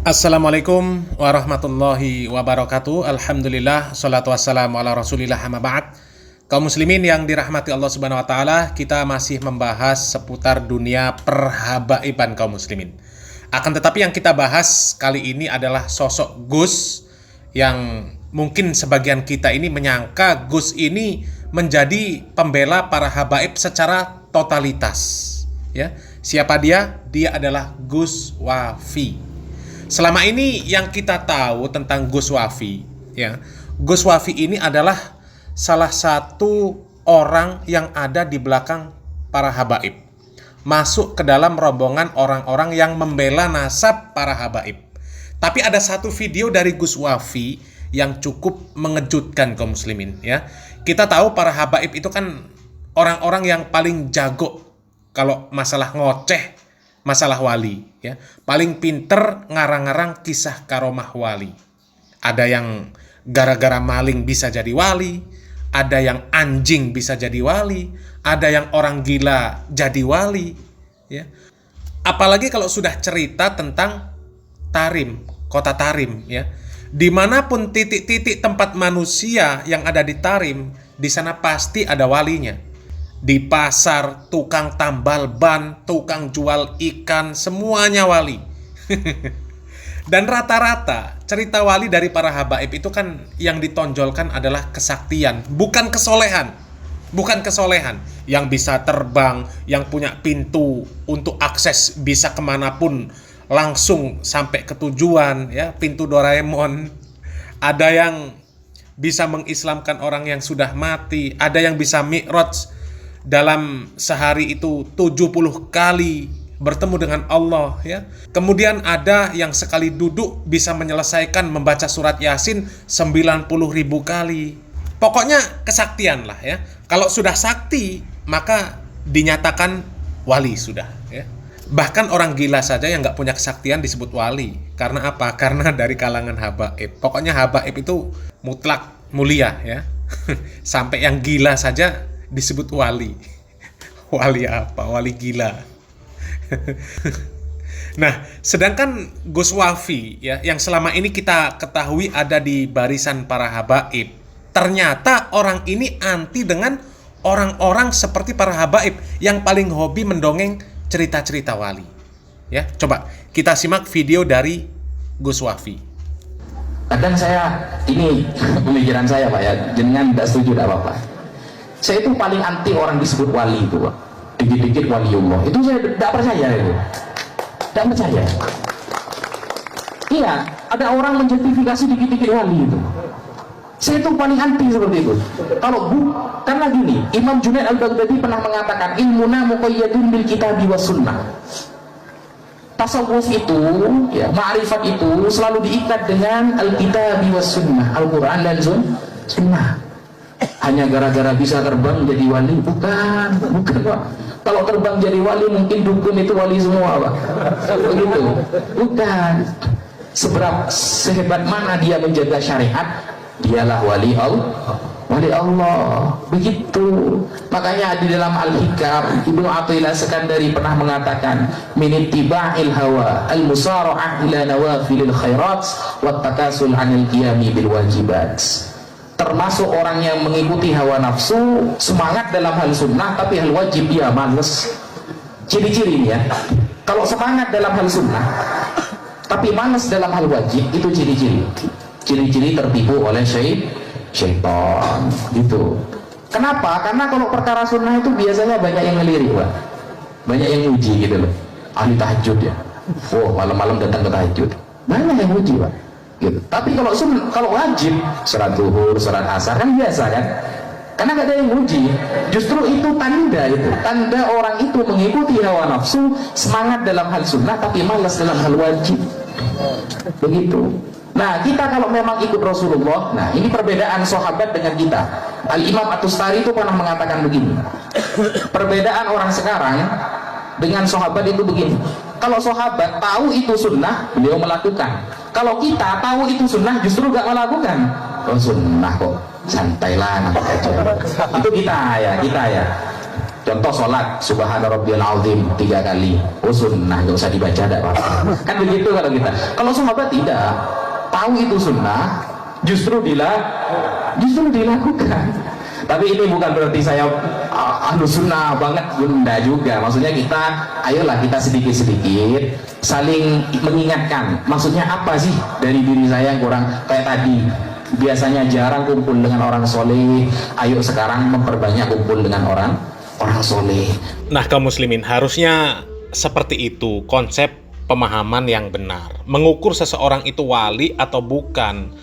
Assalamualaikum warahmatullahi wabarakatuh. Alhamdulillah, salatu wassalamu ala rasulillah, amma ba'd. Kaum muslimin yang dirahmati Allah subhanahu wa ta'ala, kita masih membahas seputar dunia perhabaiban kaum muslimin. Akan tetapi yang kita bahas kali ini adalah sosok Gus, yang mungkin sebagian kita ini menyangka Gus ini menjadi pembela para habaib secara totalitas. Ya, siapa dia? Dia adalah Gus Wafi. Selama ini yang kita tahu tentang Gus Wafi, ya, Gus Wafi ini adalah salah satu orang yang ada di belakang para habaib, masuk ke dalam rombongan orang-orang yang membela nasab para habaib. Tapi ada satu video dari Gus Wafi yang cukup mengejutkan kaum muslimin, ya. Kita tahu para habaib itu kan orang-orang yang paling jago kalau masalah ngoceh masalah wali, ya. Paling pinter ngarang-ngarang kisah karomah wali. Ada yang gara-gara maling bisa jadi wali, ada yang anjing bisa jadi wali, ada yang orang gila jadi wali, ya. Apalagi kalau sudah cerita tentang Tarim, kota Tarim, ya. Dimanapun titik-titik tempat manusia yang ada di Tarim, di sana pasti ada walinya. Di pasar, tukang tambal ban, tukang jual ikan, semuanya wali. Dan rata-rata cerita wali dari para habaib itu kan yang ditonjolkan adalah kesaktian, bukan kesolehan. Bukan kesolehan. Yang bisa terbang, yang punya pintu untuk akses bisa kemanapun langsung sampai ke tujuan, ya, pintu Doraemon. Ada yang bisa mengislamkan orang yang sudah mati, ada yang bisa mi'raj dalam sehari itu 70 kali bertemu dengan Allah, ya. Kemudian ada yang sekali duduk bisa menyelesaikan membaca surat Yasin 90.000 kali. Pokoknya kesaktian lah, ya. Kalau sudah sakti maka dinyatakan wali sudah, ya. Bahkan orang gila saja yang nggak punya kesaktian disebut wali. Karena apa? Karena dari kalangan habaib. Pokoknya habaib itu mutlak mulia, ya. Sampai yang gila saja disebut wali. Wali apa? Wali gila. Nah, sedangkan Gus Wafi, ya, yang selama ini kita ketahui ada di barisan para habaib, ternyata orang ini anti dengan orang-orang seperti para habaib yang paling hobi mendongeng cerita-cerita wali. Ya, coba kita simak video dari Gus Wafi. Kadang saya, ini pemikiran saya Pak, ya, jenengan tidak setuju tidak apa-apa. Saya itu paling anti orang disebut wali itu, Pak. Dikit-dikit waliullah. Itu saya tidak percaya itu. Tidak percaya. Iya, ada orang menjustifikasi dikit-dikit wali itu. Saya itu paling anti seperti itu. Kalau karena gini, Imam Junaid al-Baghdadi pernah mengatakan ilmuna muqayyadun bil kitabi was sunnah. Tasawuf itu, ya, ma'rifat itu selalu diikat dengan al-kitabi was sunnah, Al-Quran dan sunnah. Hanya gara-gara bisa terbang jadi wali? Bukan Pak. Kalau terbang jadi wali mungkin dukun itu wali semua, Pak. Begitu. Bukan. Sehebat mana dia menjaga syariat, dialah wali Allah. Wali Allah. Begitu. Makanya di dalam Al-Hikam, Ibnu Athaillah Sekandari pernah mengatakan, min ittiba'il hawa al-musara'ah ila nawafilil khairat wa takasul 'anil qiyami bil wajibat. Termasuk orang yang mengikuti hawa nafsu, semangat dalam hal sunnah tapi hal wajib dia males. Ciri-cirinya, kalau semangat dalam hal sunnah tapi males dalam hal wajib, itu ciri-ciri tertipu oleh syaitan gitu. Kenapa? Karena kalau perkara sunnah itu biasanya banyak yang ngelirik, Pak. Banyak yang uji gitu loh. Ahli tahajud, ya, oh malam-malam datang ke tahajud, banyak yang uji, Pak. Gitu. Tapi kalau wajib, salat zuhur, salat asar kan biasa kan? Karena gak ada yang uji. Justru itu tanda orang itu mengikuti hawa nafsu, semangat dalam hal sunnah tapi malas dalam hal wajib. Begitu. Nah, kita kalau memang ikut Rasulullah, nah ini perbedaan sahabat dengan kita. Al-Imam At-Tustari itu pernah mengatakan begini. Perbedaan orang sekarang dengan sahabat itu begini. Kalau sahabat tahu itu sunnah, beliau melakukan. Kalau kita tahu itu sunnah, justru gak melakukan. Oh sunnah kok, santailah nanti aja. Itu kita ya. Contoh sholat, subhana rabbiyal azim 3 kali. Oh sunnah, gak usah dibaca, ada apa. Kan begitu kalau kita. Kalau sahabat tidak tahu itu sunnah, justru dilakukan. Tapi ini bukan berarti saya ahlu sunnah banget, bunda juga. Maksudnya kita, ayolah kita sedikit-sedikit saling mengingatkan. Maksudnya apa sih dari diri saya yang kurang, kayak tadi biasanya jarang kumpul dengan orang soleh, ayo sekarang memperbanyak kumpul dengan orang soleh. Nah, kaum muslimin, harusnya seperti itu konsep pemahaman yang benar. Mengukur seseorang itu wali atau bukan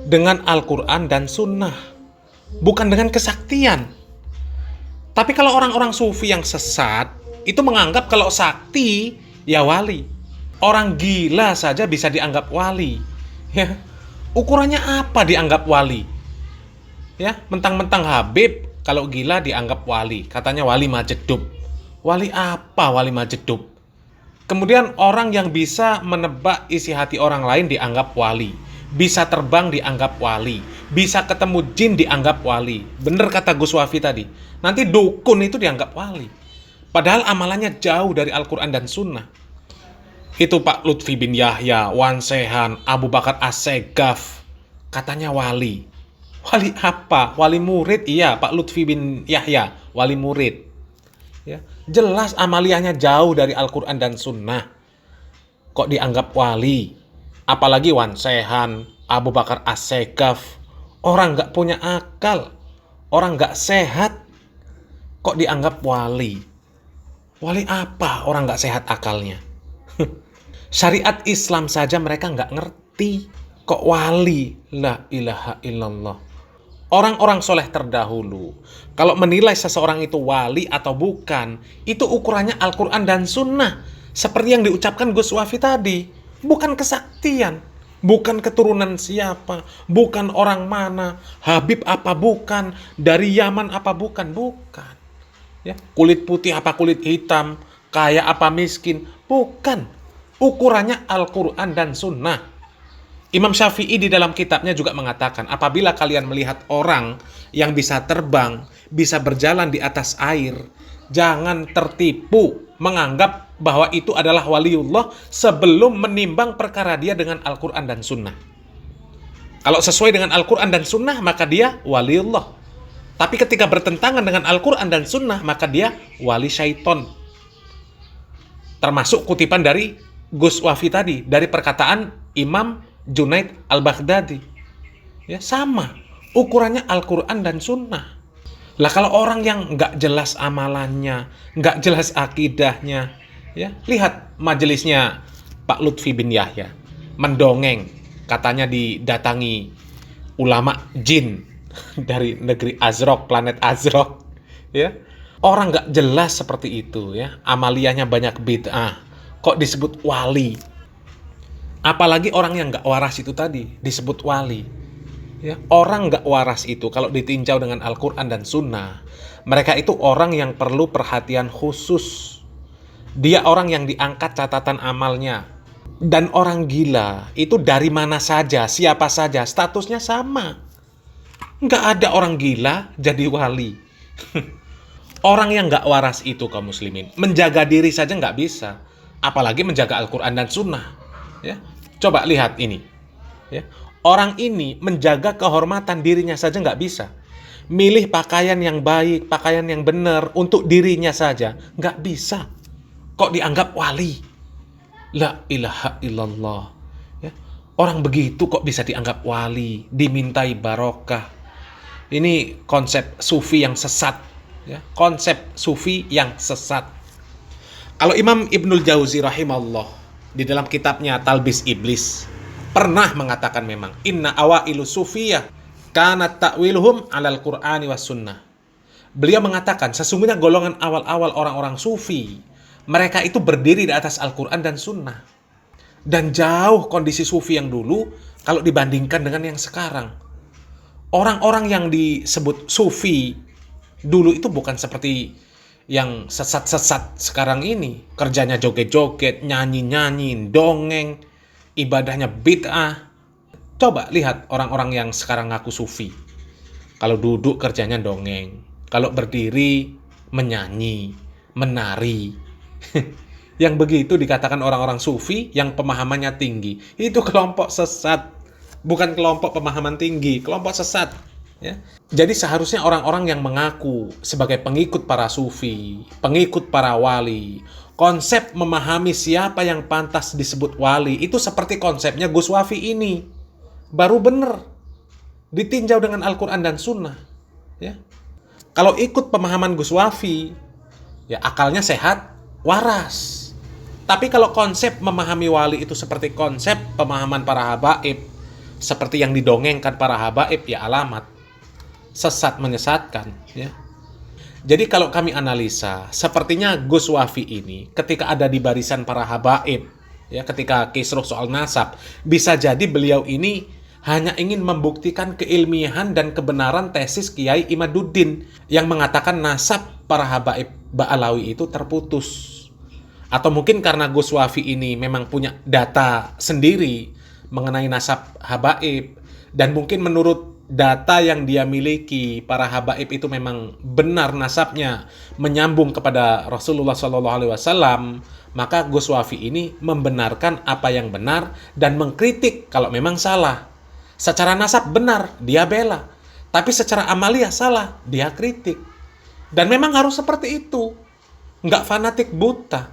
dengan Al-Quran dan Sunnah, bukan dengan kesaktian. Tapi kalau orang-orang sufi yang sesat itu menganggap kalau sakti ya wali. Orang gila saja bisa dianggap wali. Ya, ukurannya apa dianggap wali? Ya, mentang-mentang Habib kalau gila dianggap wali, katanya wali Majedub. Wali apa wali Majedub? Kemudian orang yang bisa menebak isi hati orang lain dianggap wali, bisa terbang dianggap wali, bisa ketemu jin dianggap wali. Bener kata Gus Wafi tadi, nanti dukun itu dianggap wali, padahal amalannya jauh dari Al-Quran dan Sunnah. Itu Pak Lutfi bin Yahya, Wan Sehan, Abu Bakar As-Segaf, katanya wali. Wali apa? Wali murid, iya Pak Lutfi bin Yahya, wali murid. Ya, jelas amaliyahnya jauh dari Al-Quran dan Sunnah, kok dianggap wali? Apalagi Wan Sehan, Abu Bakar As-Segaf, orang nggak punya akal, orang nggak sehat, kok dianggap wali? Wali apa orang nggak sehat akalnya? Syariat Islam saja mereka nggak ngerti, kok wali? La ilaha illallah. Orang-orang soleh terdahulu, kalau menilai seseorang itu wali atau bukan, itu ukurannya Al-Quran dan Sunnah. Seperti yang diucapkan Gus Wafi tadi, bukan kesaktian, bukan keturunan siapa, bukan orang mana, Habib apa bukan, dari Yaman apa bukan. Ya, kulit putih apa kulit hitam, kaya apa miskin, bukan. Ukurannya Al-Quran dan Sunnah. Imam Syafi'i di dalam kitabnya juga mengatakan, apabila kalian melihat orang yang bisa terbang, bisa berjalan di atas air, jangan tertipu menganggap bahwa itu adalah waliullah sebelum menimbang perkara dia dengan Al-Quran dan Sunnah. Kalau sesuai dengan Al-Quran dan Sunnah, maka dia waliullah. Tapi ketika bertentangan dengan Al-Quran dan Sunnah, maka dia wali syaiton. Termasuk kutipan dari Gus Wafi tadi, dari perkataan Imam Junaid Al-Baghdadi. Ya, sama. Ukurannya Al-Quran dan Sunnah. Lah kalau orang yang nggak jelas amalannya, nggak jelas akidahnya, ya, lihat majelisnya Pak Lutfi bin Yahya. Mendongeng. Katanya didatangi ulama jin dari negeri Azraq, planet Azraq. Ya. Orang nggak jelas seperti itu, ya. Amaliyahnya banyak bid'ah. Kok disebut wali? Apalagi orang yang nggak waras itu tadi disebut wali. Ya, orang nggak waras itu kalau ditinjau dengan Al-Quran dan Sunnah, mereka itu orang yang perlu perhatian khusus. Dia orang yang diangkat catatan amalnya. Dan orang gila itu dari mana saja, siapa saja, statusnya sama. Nggak ada orang gila jadi wali. Orang yang nggak waras itu, kaum muslimin, menjaga diri saja nggak bisa, apalagi menjaga Al-Quran dan Sunnah. Ya, coba lihat ini. Ya, orang ini menjaga kehormatan dirinya saja nggak bisa. Milih pakaian yang baik, pakaian yang benar untuk dirinya saja nggak bisa. Kok dianggap wali? La ilaha illallah. Ya, orang begitu kok bisa dianggap wali, dimintai barokah. Ini konsep sufi yang sesat. Ya, konsep sufi yang sesat. Kalau Imam Ibnul Jauzi rahimahullah di dalam kitabnya Talbis Iblis pernah mengatakan memang inna awailu sufiyah kanat ta'wiluhum alal Qur'ani was sunnah. Beliau mengatakan sesungguhnya golongan awal-awal orang-orang sufi, mereka itu berdiri di atas Al-Quran dan Sunnah. Dan jauh kondisi sufi yang dulu kalau dibandingkan dengan yang sekarang. Orang-orang yang disebut sufi dulu itu bukan seperti yang sesat-sesat sekarang ini. Kerjanya joget-joget, nyanyi-nyanyi, dongeng, ibadahnya bid'ah. Coba lihat orang-orang yang sekarang ngaku sufi. Kalau duduk kerjanya dongeng, kalau berdiri menyanyi, menari. Yang begitu dikatakan orang-orang sufi yang pemahamannya tinggi. Itu kelompok sesat, bukan kelompok pemahaman tinggi, kelompok sesat. Ya. Jadi seharusnya orang-orang yang mengaku sebagai pengikut para sufi, pengikut para wali, konsep memahami siapa yang pantas disebut wali itu seperti konsepnya Gus Wafi ini. Baru bener ditinjau dengan Al-Quran dan Sunnah. Ya. Kalau ikut pemahaman Gus Wafi, ya akalnya sehat, waras. Tapi kalau konsep memahami wali itu seperti konsep pemahaman para habaib, seperti yang didongengkan para habaib, ya alamat sesat menyesatkan. Ya. Jadi kalau kami analisa, sepertinya Gus Wafi ini ketika ada di barisan para habaib, ya ketika kisruh soal nasab, bisa jadi beliau ini hanya ingin membuktikan keilmiahan dan kebenaran tesis Kiai Imaduddin yang mengatakan nasab para habaib Ba'alawi itu terputus. Atau mungkin karena Gus Wafi ini memang punya data sendiri mengenai nasab habaib, dan mungkin menurut data yang dia miliki, para habaib itu memang benar nasabnya menyambung kepada Rasulullah SAW, maka Gus Wafi ini membenarkan apa yang benar dan mengkritik kalau memang salah. Secara nasab benar, dia bela. Tapi secara amalia salah, dia kritik. Dan memang harus seperti itu. Nggak fanatik buta.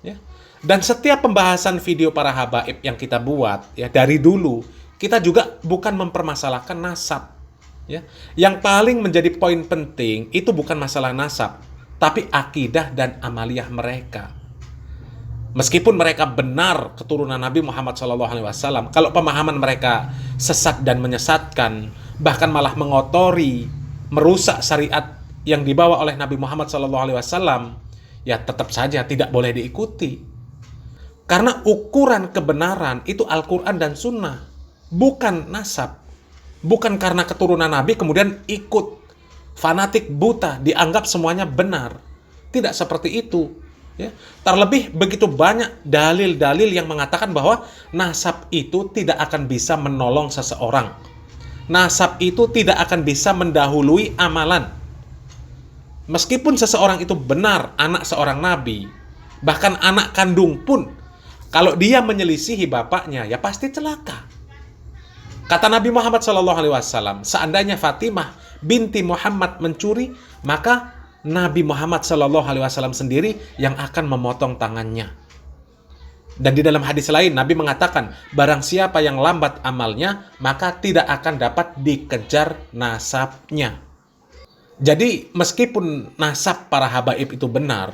Ya. Dan setiap pembahasan video para habaib yang kita buat, ya dari dulu, kita juga bukan mempermasalahkan nasab. Ya. Yang paling menjadi poin penting, itu bukan masalah nasab, tapi akidah dan amaliyah mereka. Meskipun mereka benar keturunan Nabi Muhammad SAW, kalau pemahaman mereka sesat dan menyesatkan, bahkan malah mengotori, merusak syariat yang dibawa oleh Nabi Muhammad SAW, ya tetap saja tidak boleh diikuti. Karena ukuran kebenaran itu Al-Quran dan Sunnah, bukan nasab. Bukan karena keturunan Nabi kemudian ikut fanatik buta, dianggap semuanya benar. Tidak seperti itu. Ya. Terlebih begitu banyak dalil-dalil yang mengatakan bahwa nasab itu tidak akan bisa menolong seseorang. Nasab itu tidak akan bisa mendahului amalan. Meskipun seseorang itu benar anak seorang nabi, bahkan anak kandung pun, kalau dia menyelisihi bapaknya, ya pasti celaka. Kata Nabi Muhammad SAW, seandainya Fatimah binti Muhammad mencuri, maka Nabi Muhammad SAW sendiri yang akan memotong tangannya. Dan di dalam hadis lain, Nabi mengatakan, barang siapa yang lambat amalnya, maka tidak akan dapat dikejar nasabnya. Jadi, meskipun nasab para habaib itu benar,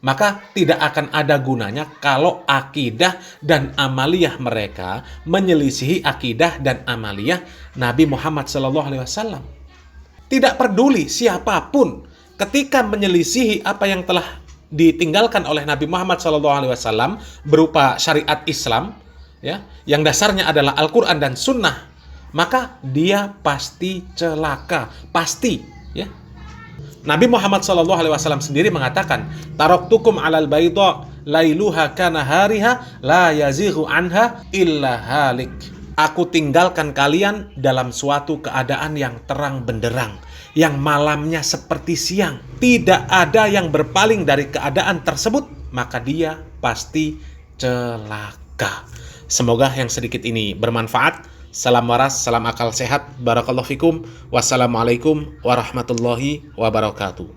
maka tidak akan ada gunanya kalau akidah dan amaliyah mereka menyelisihi akidah dan amaliyah Nabi Muhammad SAW. Tidak peduli siapapun, ketika menyelisihi apa yang telah ditinggalkan oleh Nabi Muhammad SAW berupa syariat Islam, ya, yang dasarnya adalah Al-Quran dan Sunnah, maka dia pasti celaka, pasti, ya. Nabi Muhammad SAW sendiri mengatakan, taraktukum alal bayda lailuha kana hariha la yazighu anha illa halik. Aku tinggalkan kalian dalam suatu keadaan yang terang benderang, yang malamnya seperti siang. Tidak ada yang berpaling dari keadaan tersebut, maka dia pasti celaka. Semoga yang sedikit ini bermanfaat. Salam waras, salam akal sehat. Barakallahu fikum. Wassalamualaikum warahmatullahi wabarakatuh.